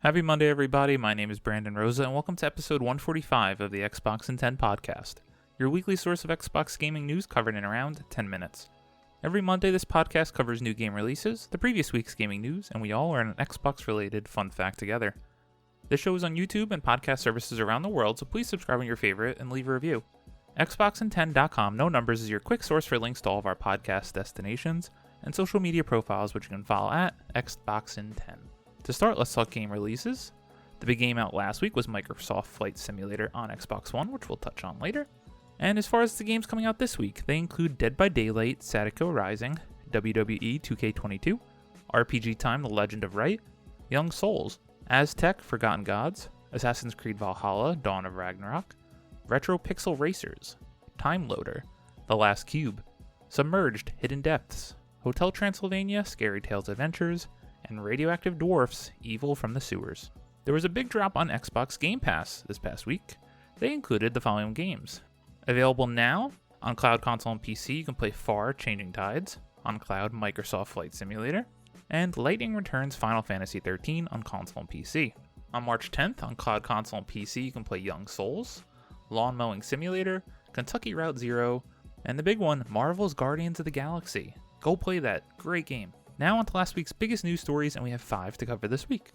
Happy Monday, everybody. My name is Brandon Rosa, and welcome to episode 145 of the Xbox in 10 podcast, your weekly source of Xbox gaming news covered in around 10 minutes. Every Monday, this podcast covers new game releases, the previous week's gaming news, and we all learn an Xbox-related fun fact together. This show is on YouTube and podcast services around the world, so please subscribe on your favorite and leave a review. Xboxin10.com, no numbers, is your quick source for links to all of our podcast destinations and social media profiles, which you can follow at Xboxin10. To start, let's talk game releases. The big game out last week was Microsoft Flight Simulator on Xbox One, which we'll touch on later. And as far as the games coming out this week, they include Dead by Daylight, Sadako Rising, WWE 2K22, RPG Time: The Legend of Wright, Young Souls, Aztec: Forgotten Gods, Assassin's Creed Valhalla: Dawn of Ragnarok, Retro Pixel Racers, Time Loader, The Last Cube, Submerged: Hidden Depths, Hotel Transylvania: Scary Tales Adventures, and Radioactive Dwarfs: Evil from the Sewers. There was a big drop on Xbox Game Pass this past week. They included the following games. Available now, on Cloud, Console, and PC, you can play Far: Changing Tides, on Cloud, Microsoft Flight Simulator, and Lightning Returns: Final Fantasy XIII on console and PC. On March 10th, on Cloud, Console, and PC, you can play Young Souls, Lawn Mowing Simulator, Kentucky Route Zero, and the big one, Marvel's Guardians of the Galaxy. Go play that, great game. Now on to last week's biggest news stories, and we have 5 to cover this week.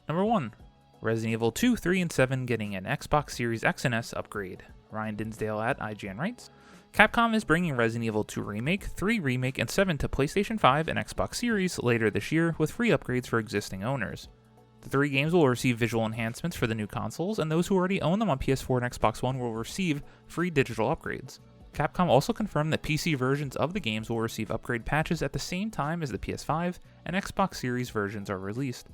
Number 1, Resident Evil 2, 3, and 7 getting an Xbox Series X and S upgrade. Ryan Dinsdale at IGN writes, Capcom is bringing Resident Evil 2 Remake, 3 Remake, and 7 to PlayStation 5 and Xbox Series later this year with free upgrades for existing owners. The 3 games will receive visual enhancements for the new consoles, and those who already own them on PS4 and Xbox One will receive free digital upgrades. Capcom also confirmed that PC versions of the games will receive upgrade patches at the same time as the PS5 and Xbox Series versions are released.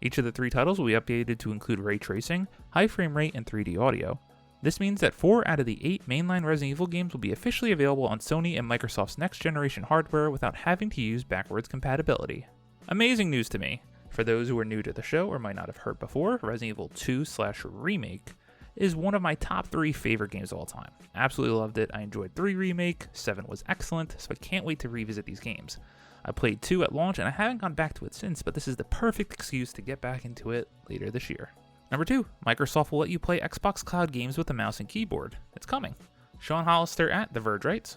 Each of the 3 titles will be updated to include ray tracing, high frame rate, and 3D audio. This means that 4 out of the 8 mainline Resident Evil games will be officially available on Sony and Microsoft's next-generation hardware without having to use backwards compatibility. Amazing news to me. For those who are new to the show or might not have heard before, Resident Evil 2/Remake is one of my top 3 favorite games of all time. Absolutely loved it. I enjoyed 3 Remake, 7 was excellent, so I can't wait to revisit these games. I played 2 at launch and I haven't gone back to it since, but this is the perfect excuse to get back into it later this year. Number 2, Microsoft will let you play Xbox Cloud games with a mouse and keyboard. It's coming. Sean Hollister at The Verge writes,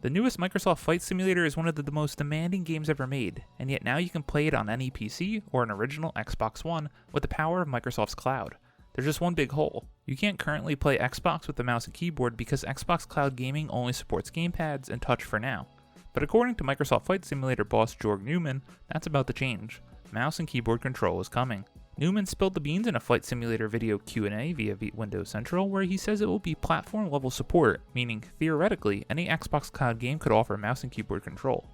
the newest Microsoft Flight Simulator is one of the most demanding games ever made, and yet now you can play it on any PC or an original Xbox One with the power of Microsoft's cloud. There's just one big hole. You can't currently play Xbox with the mouse and keyboard because Xbox Cloud Gaming only supports gamepads and touch for now. But according to Microsoft Flight Simulator boss Jorg Newman, that's about to change. Mouse and keyboard control is coming. Newman spilled the beans in a Flight Simulator video Q&A via Windows Central where he says it will be platform-level support, meaning theoretically any Xbox Cloud game could offer mouse and keyboard control.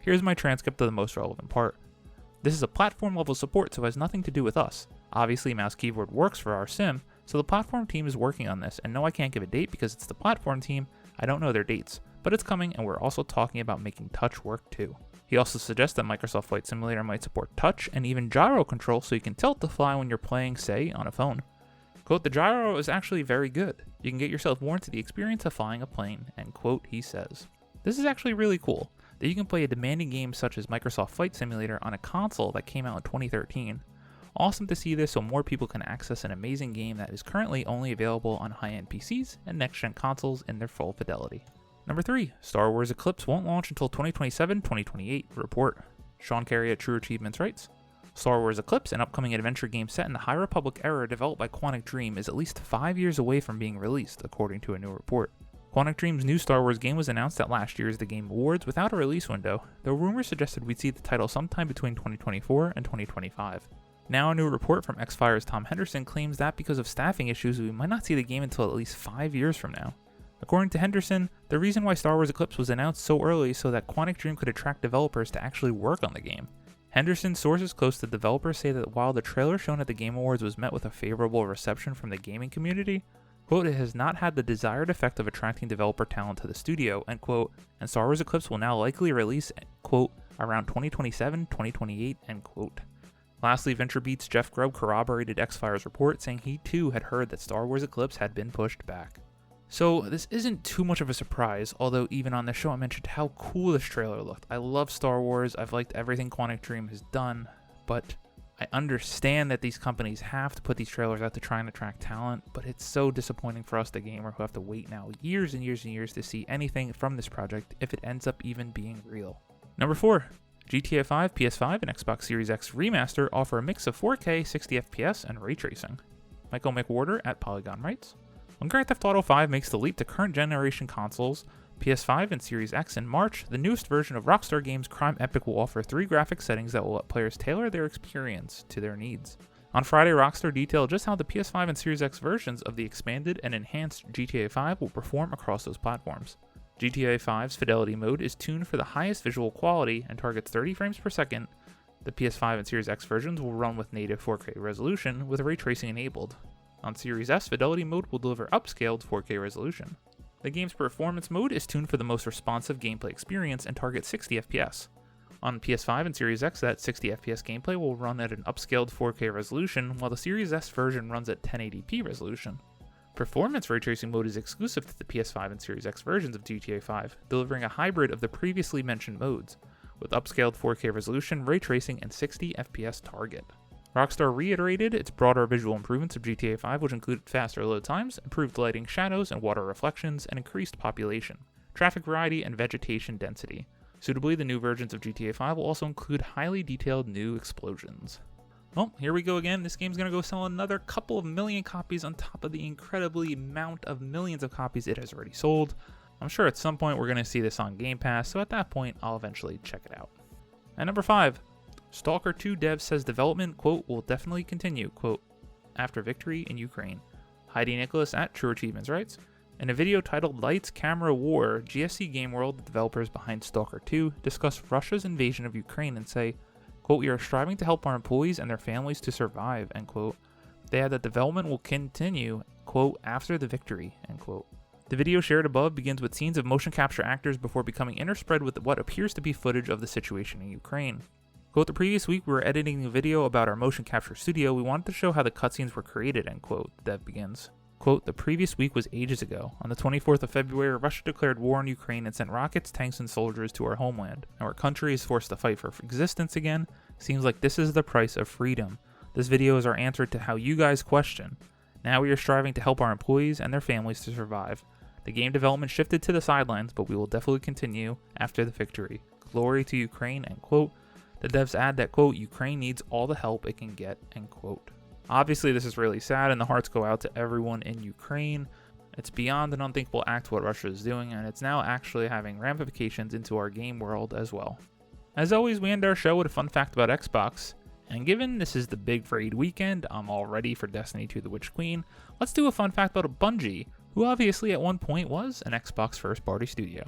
Here's my transcript of the most relevant part. This is a platform-level support, so it has nothing to do with us. Obviously, mouse keyboard works for our sim, so the platform team is working on this, and no, I can't give a date because it's the platform team, I don't know their dates, but it's coming, and we're also talking about making touch work too. He also suggests that Microsoft Flight Simulator might support touch and even gyro control so you can tilt the fly when you're playing, say, on a phone. Quote, the gyro is actually very good. You can get yourself more into the experience of flying a plane, end quote, he says. This is actually really cool, that you can play a demanding game such as Microsoft Flight Simulator on a console that came out in 2013. Awesome to see this so more people can access an amazing game that is currently only available on high-end PCs and next-gen consoles in their full fidelity. Number 3, Star Wars Eclipse won't launch until 2027-2028, report. Sean Carey at True Achievements writes, Star Wars Eclipse, an upcoming adventure game set in the High Republic era developed by Quantic Dream, is at least 5 years away from being released, according to a new report. Quantic Dream's new Star Wars game was announced at last year's The Game Awards without a release window, though rumors suggested we'd see the title sometime between 2024 and 2025. Now a new report from X-Fire's Tom Henderson claims that because of staffing issues we might not see the game until at least 5 years from now. According to Henderson, the reason why Star Wars Eclipse was announced so early is so that Quantic Dream could attract developers to actually work on the game. Henderson's sources close to the developers say that while the trailer shown at the Game Awards was met with a favorable reception from the gaming community, quote, it has not had the desired effect of attracting developer talent to the studio, end quote, and Star Wars Eclipse will now likely release, quote, around 2027-2028, end quote. Lastly, VentureBeat's Jeff Grubb corroborated X-Fire's report, saying he too had heard that Star Wars Eclipse had been pushed back. So this isn't too much of a surprise, although even on the show I mentioned how cool this trailer looked. I love Star Wars, I've liked everything Quantic Dream has done, but I understand that these companies have to put these trailers out to try and attract talent, but it's so disappointing for us, the gamer, who have to wait now years and years and years to see anything from this project if it ends up even being real. Number 4. GTA 5, PS5, and Xbox Series X Remaster offer a mix of 4K, 60 FPS, and ray tracing. Michael McWhorter at Polygon writes, when Grand Theft Auto 5 makes the leap to current generation consoles, PS5 and Series X in March, the newest version of Rockstar Games' crime epic will offer 3 graphic settings that will let players tailor their experience to their needs. On Friday, Rockstar detailed just how the PS5 and Series X versions of the expanded and enhanced GTA 5 will perform across those platforms. GTA 5's Fidelity mode is tuned for the highest visual quality and targets 30 frames per second. The PS5 and Series X versions will run with native 4K resolution with ray tracing enabled. On Series S, Fidelity mode will deliver upscaled 4K resolution. The game's performance mode is tuned for the most responsive gameplay experience and targets 60 FPS. On PS5 and Series X, that 60 FPS gameplay will run at an upscaled 4K resolution, while the Series S version runs at 1080p resolution. Performance ray tracing mode is exclusive to the PS5 and Series X versions of GTA 5, delivering a hybrid of the previously mentioned modes, with upscaled 4K resolution, ray tracing, and 60 FPS target. Rockstar reiterated its broader visual improvements of GTA 5, which included faster load times, improved lighting, shadows, and water reflections, and increased population, traffic variety, and vegetation density. Suitably, the new versions of GTA 5 will also include highly detailed new explosions. Well, here we go again. This game's going to go sell another couple of million copies on top of the incredibly amount of millions of copies it has already sold. I'm sure at some point we're going to see this on Game Pass, so at that point I'll eventually check it out. At number 5, Stalker 2 dev says development, quote, will definitely continue, quote, after victory in Ukraine. Heidi Nicholas at True Achievements writes, in a video titled Lights, Camera, War, GSC Game World, the developers behind Stalker 2, discuss Russia's invasion of Ukraine and say, quote, we are striving to help our employees and their families to survive, end quote. They add that development will continue, quote, after the victory, end quote. The video shared above begins with scenes of motion capture actors before becoming interspread with what appears to be footage of the situation in Ukraine. Quote, the previous week we were editing a video about our motion capture studio. We wanted to show how the cutscenes were created, end quote, the dev begins. Quote, the previous week was ages ago. On the 24th of February, Russia declared war on Ukraine and sent rockets, tanks, and soldiers to our homeland. Our country is forced to fight for existence again. Seems like this is the price of freedom. This video is our answer to how you guys question. Now we are striving to help our employees and their families to survive. The game development shifted to the sidelines, but we will definitely continue after the victory. Glory to Ukraine, end quote. The devs add that, quote, Ukraine needs all the help it can get, end quote. Obviously, this is really sad, and the hearts go out to everyone in Ukraine. It's beyond an unthinkable act what Russia is doing, and it's now actually having ramifications into our game world as well. As always, we end our show with a fun fact about Xbox. And given this is the big raid weekend, I'm all ready for Destiny 2 The Witch Queen. Let's do a fun fact about Bungie, who obviously at one point was an Xbox first-party studio.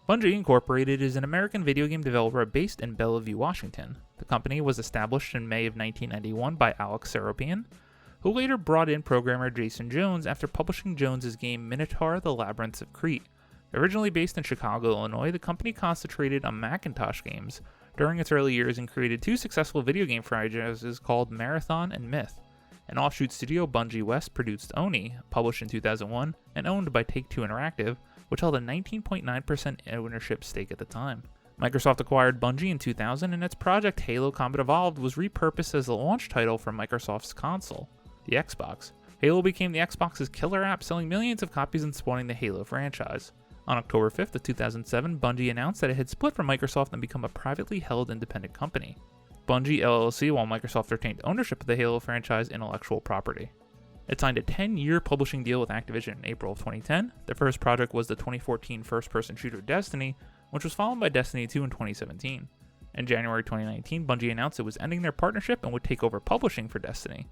Bungie Incorporated is an American video game developer based in Bellevue, Washington. The company was established in May of 1991 by Alex Seropian, who later brought in programmer Jason Jones after publishing Jones's game Minotaur: The Labyrinths of Crete. Originally based in Chicago, Illinois, the company concentrated on Macintosh games during its early years and created 2 successful video game franchises called Marathon and Myth. An offshoot studio, Bungie West, produced Oni, published in 2001 and owned by Take-Two Interactive, which held a 19.9% ownership stake at the time. Microsoft acquired Bungie in 2000, and its project Halo Combat Evolved was repurposed as the launch title for Microsoft's console, the Xbox. Halo became the Xbox's killer app, selling millions of copies and spawning the Halo franchise. On October 5th of 2007, Bungie announced that it had split from Microsoft and become a privately held independent company, Bungie LLC, while Microsoft retained ownership of the Halo franchise intellectual property. It signed a 10-year publishing deal with Activision in April of 2010. The first project was the 2014 first-person shooter Destiny, which was followed by Destiny 2 in 2017. In January 2019, Bungie announced it was ending their partnership and would take over publishing for Destiny.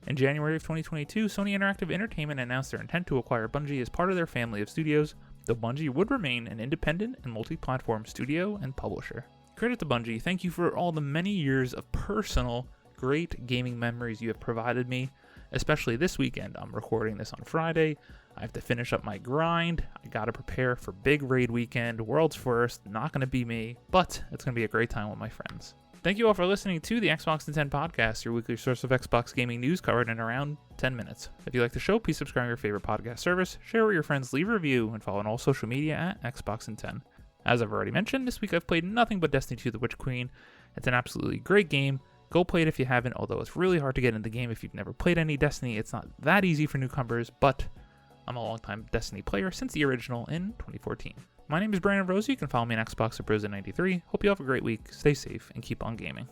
In January of 2022, Sony Interactive Entertainment announced their intent to acquire Bungie as part of their family of studios, though Bungie would remain an independent and multi-platform studio and publisher. Credit to Bungie, thank you for all the many years of personal, great gaming memories you have provided me. Especially this weekend. I'm recording this on Friday. I have to finish up my grind. I gotta prepare for big raid weekend, world's first, not gonna be me, but it's gonna be a great time with my friends. Thank you all for listening to the Xbox in 10 podcast, your weekly source of Xbox gaming news covered in around 10 minutes. If you like the show, please subscribe to your favorite podcast service, share with your friends, leave a review, and follow on all social media at Xbox in 10. As I've already mentioned, this week I've played nothing but Destiny 2 The Witch Queen. It's an absolutely great game. Go play it if you haven't, although it's really hard to get in the game if you've never played any Destiny. It's not that easy for newcomers, but I'm a longtime Destiny player since the original in 2014. My name is Brandon Rosa. You can follow me on Xbox at Brosa93. Hope you have a great week, stay safe, and keep on gaming.